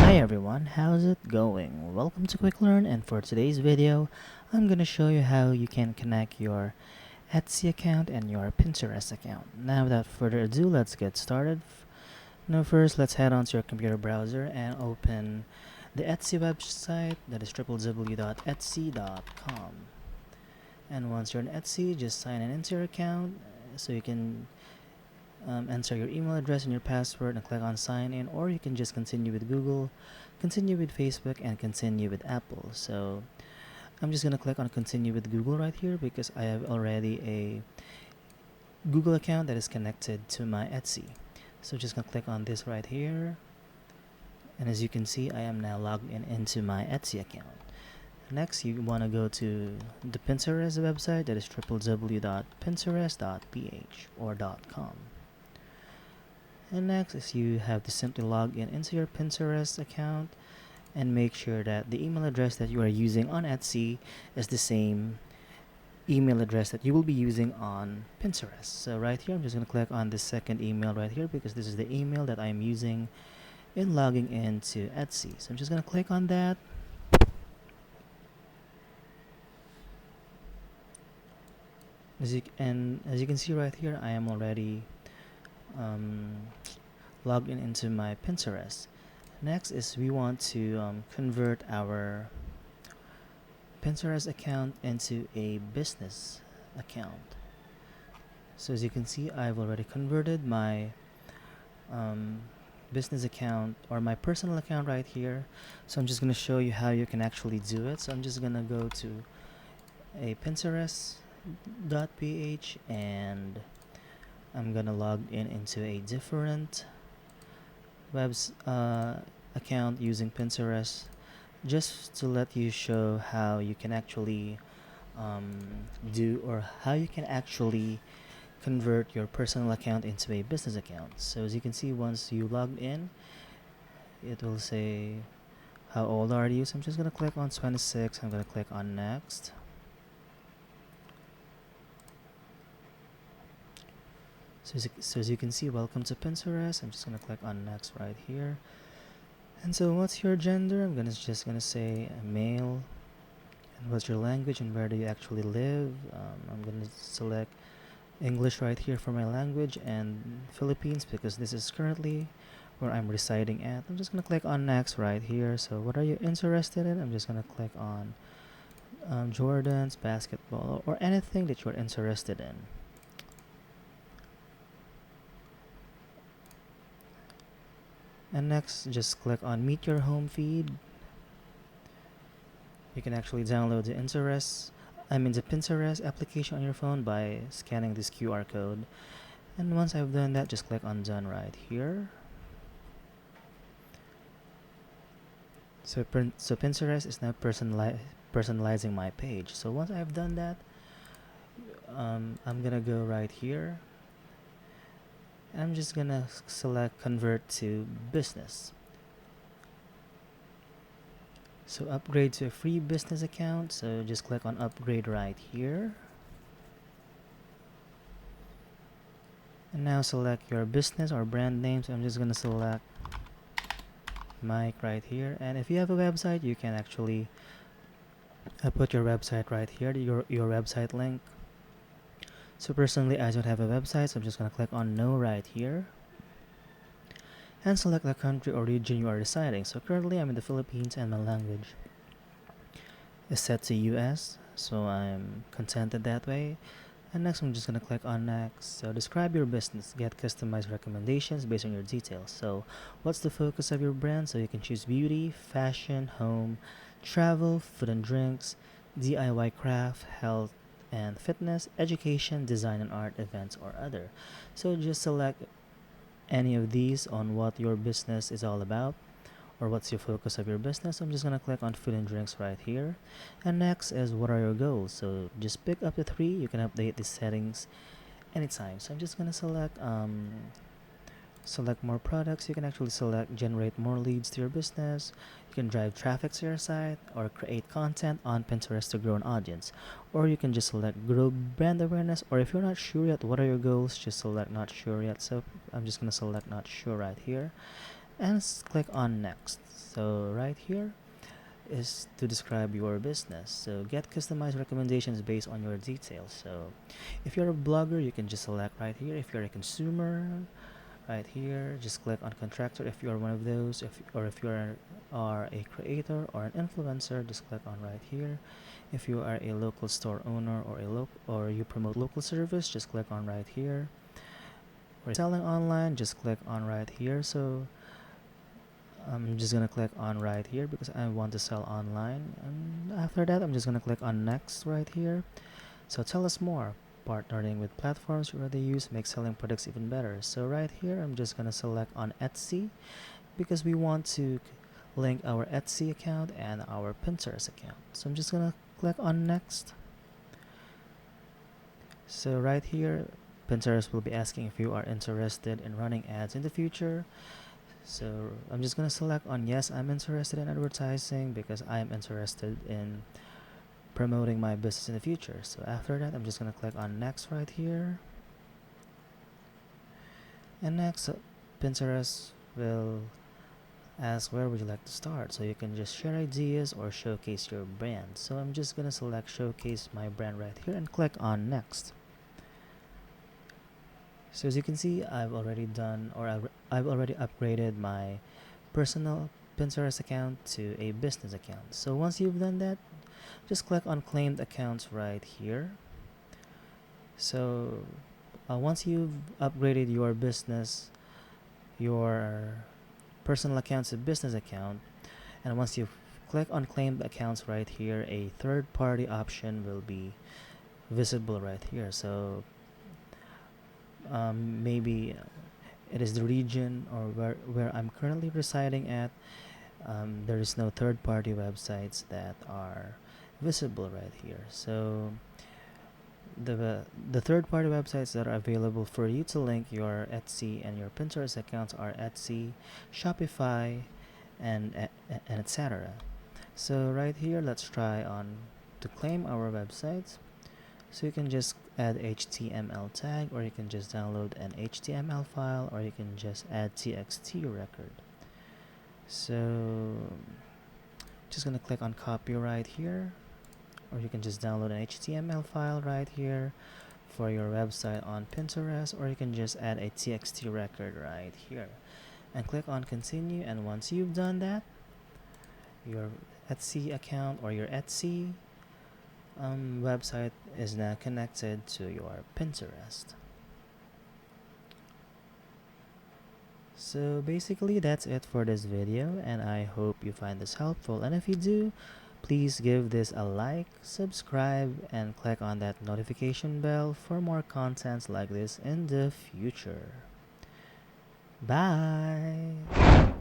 Hi everyone, how's it going? Welcome to Quick Learn, and for today's video, I'm gonna show you how you can connect your Etsy account and your Pinterest account. Now without further ado, let's get started. Now first, let's head on to your computer browser and open the Etsy website, that is www.etsy.com. And once you're on Etsy, just sign in into your account so you can enter your email address and your password and click on sign in, or you can just continue with Google, continue with Facebook, and continue with Apple. So I'm just gonna click on continue with Google right here because I have already a Google account that is connected to my Etsy. So just gonna click on this right here, and as you can see, I am now logged in into my Etsy account. Next, you want to go to the Pinterest website, that is www.pinterest.ph or .com. And next is you have to simply log in into your Pinterest account and make sure that the email address that you are using on Etsy is the same email address that you will be using on Pinterest. So right here, I'm just going to click on the second email right here because this is the email that I'm using in logging into Etsy. So I'm just going to click on that. As you can see right here, I am already logged in into my Pinterest. Next is we want to convert our Pinterest account into a business account. So as you can see, I've already converted my business account or my personal account right here. So I'm just going to show you how you can actually do it. So I'm just going to go to a Pinterest.ph and I'm gonna log in into a different account using Pinterest just to let you show how you can actually do or how you can actually convert your personal account into a business account. So as you can see, once you log in, it will say how old are you. So I'm just gonna click on 26. I'm gonna click on next. So as you can see, welcome to Pinterest. I'm just gonna click on next right here. And so what's your gender? I'm just gonna say male. And what's your language and where do you actually live? I'm gonna select English right here for my language and Philippines because this is currently where I'm residing at. I'm just gonna click on next right here. So what are you interested in? I'm just gonna click on Jordan's basketball or anything that you're interested in. And next, just click on meet your home feed. You can actually download the Pinterest application on your phone by scanning this QR code. And once I've done that, just click on done right here. So Pinterest is now personalizing my page. So once I've done that, I'm gonna go right here. I'm just gonna select convert to business. So upgrade to a free business account. So just click on upgrade right here. And now select your business or brand name. So I'm just gonna select Mike right here. And if you have a website, you can actually put your website right here, your website link. So personally, I don't have a website, so I'm just gonna click on no right here. And select the country or region you are residing. So currently I'm in the Philippines and my language is set to US, so I'm contented that way. And next I'm just gonna click on next. So describe your business, get customized recommendations based on your details. So what's the focus of your brand? So you can choose beauty, fashion, home, travel, food and drinks, DIY craft, health and fitness, education, design and art, events, or other. So just select any of these on what your business is all about or what's your focus of your business. I'm just gonna click on food and drinks right here. And next is what are your goals. So just pick up the 3. You can update the settings anytime. So I'm just gonna select more products. You can actually select generate more leads to your business. You can drive traffic to your site or create content on Pinterest to grow an audience. Or you can just select grow brand awareness, or if you're not sure yet what are your goals, just select not sure yet. So I'm just gonna select not sure right here. and click on next. So right here is to describe your business. So get customized recommendations based on your details. So if you're a blogger, you can just select right here. If you're a consumer, right here, just click on contractor if you're one of those. If you are a creator or an influencer, just click on right here. If you are a local store owner or you promote local service, just click on right here. Or selling online, just click on right here. So I'm just gonna click on right here because I want to sell online, and after that I'm just gonna click on next right here. So tell us more. Partnering with platforms you already use makes selling products even better. So right here I'm just gonna select on Etsy because we want to link our Etsy account and our Pinterest account. So I'm just gonna click on next. So right here Pinterest will be asking if you are interested in running ads in the future. So I'm just gonna select on yes, I'm interested in advertising because I'm interested in promoting my business in the future. So after that, I'm just gonna click on next right here. And next, Pinterest will ask where would you like to start. So you can just share ideas or showcase your brand. So I'm just gonna select showcase my brand right here and click on next. So as you can see, I've already upgraded my personal Pinterest account to a business account. So once you've done that, just click on claimed accounts right here. So once you've upgraded your personal account to business account, and once you click on claimed accounts right here, a third party option will be visible right here. So maybe it is the region or where I'm currently residing at. There is no third party websites that are visible right here. So the third party websites that are available for you to link your Etsy and your Pinterest accounts are Etsy, Shopify, and etc. So right here, let's try on to claim our websites. So you can just add HTML tag, or you can just download an HTML file, or you can just add TXT record. So just gonna click on copyright here, or you can just download an HTML file right here for your website on Pinterest, or you can just add a TXT record right here and click on continue. And once you've done that, your Etsy account or your Etsy website is now connected to your Pinterest. So basically that's it for this video, and I hope you find this helpful, and if you do, please give this a like, subscribe, and click on that notification bell for more contents like this in the future. Bye!